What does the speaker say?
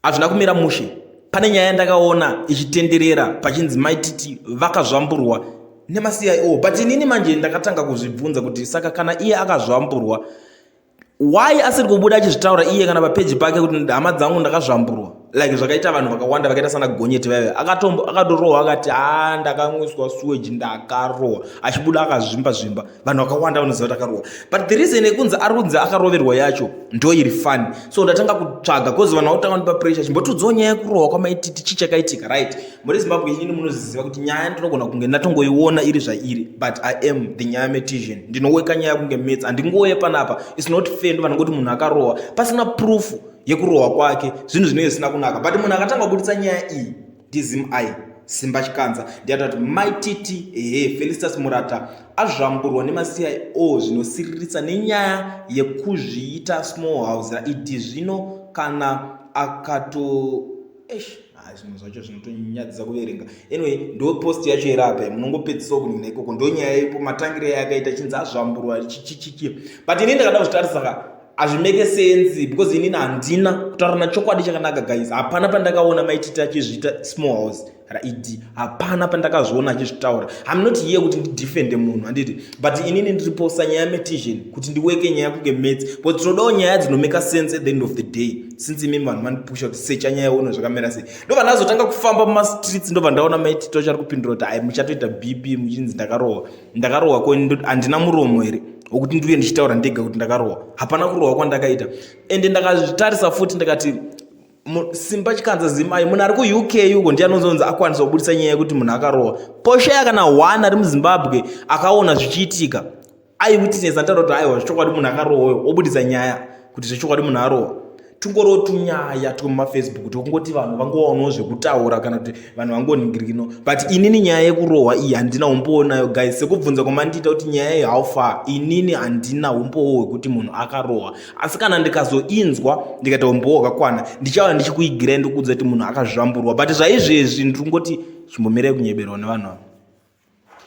hazvina kumira mushe. Pane nyaya yandakaona ichitenderera pachinzi maititi vakazvamburwa nemaCIO, but inini manje ndakatanga kuzvibvunza kuti saka kana iye akazvamburwa, why asiri kubuda achizvitaura iye kana papeji pake kuti hama dzangu ndakazvamburwa, like zvakaita vanhu vakawanda vakaita sana Gonyeti vaive akatorohwa akati ndakamwiswa sewage ndakarohwa, achibuda akazvimba vanhu vakawanda vanoziva kuti akarohwa, but the reason yekunzi ari kunzi akaroverwa yacho ndo iri fani. So ndatanga kutsvaga kozi vanhu vakutanga ndipa pressure chimbotudzawo nyaya yekurohwa kwamaititi chichakaitika, right? Muri Zimbabwe inini munoziva kuti nyaya ndinogona kunge ndatongoiona iri zvairi, but I am the nyametician, ndinoweka nyaya kunge mets, handingoye panapa. It's not fair ndo vanongoti munhu akarohwa pasina proof yekurohwa kwake, zvinhu zvinenge zvisina kunaka. But munhu akatanga kubudisa nyaya iyi ndizimai Simba Chikanza ndiyati maititi Felicitas Murata azvamburwa nemaCIO zvinosiririsa nenyaya yekuzviita small house raiti zvino kana akato zvinhu zvacho zvinotonyadzisa kuverenga. Anyway, ndo post yacho irapa munongopedzisa kunina ikoko, ndo nyaya ipo matangire yakaita chinzi azvamburwa chichichi. But inini ndakada kuzvitarisa saka hazvimeke sense because inini handina kutaura chokwadi chakanaka guys. Hapana pandakaona maititi achizviita small house raidi, hapana pandakazviona achizvitaura. I'm not here kuti ndidefende munhu handiti, but inini ndiriposa nyaya metician kuti ndiweke nyaya kunge mets, but tinodawo nyaya dzinomeka sense at the end of the day. Since imimi vanhu mandipusha kuti secha nyaya uno zvakamera sei, ndobva ndazotanga kufamba mumastreets, ndobva ndaona maititi achari kupindura kuti muchatoita bp muchinzi ndakarohwa ko handina muromo here wokuti ndiuye ndichitaura ndega kuti ndakarohwa. Hapana kurohwa kwandakaita. Ende ndakazvitarisa futi ndikati Simba Chikanza zimai munhu ari kuUK yuko ndiye anozonzi akwanisa kubudisa nyaya yekuti munhu akarohwa. Poshaya kana 1 ari muZimbabwe akaona zvichiitika, aiwitness antaura kuti aiwa zvichokwadi munhu akarohwa, obudisa nyaya kuti zvichokwadi munhu arohwa. Tungoro tunyaya twemumafacebook tokungoti vanhu vangowawo zvekutaura kana kuti vanhu vangoningirikino, but inini nyaya yekurohwa iyi handina umboonayo guys. Sekubvunza kwamandita kuti nyaya iyi how far, inini handina umboo hwekuti munhu akarohwa. Asi kana ndikazoinzwa ndikaita umboo hwakakwana ndichava ndichikuigirai ndokudza kuti munhu akazvamburwa, but zvaizvezvi ndiri kungoti chimbomirai kunyeberwa nevanhu ava.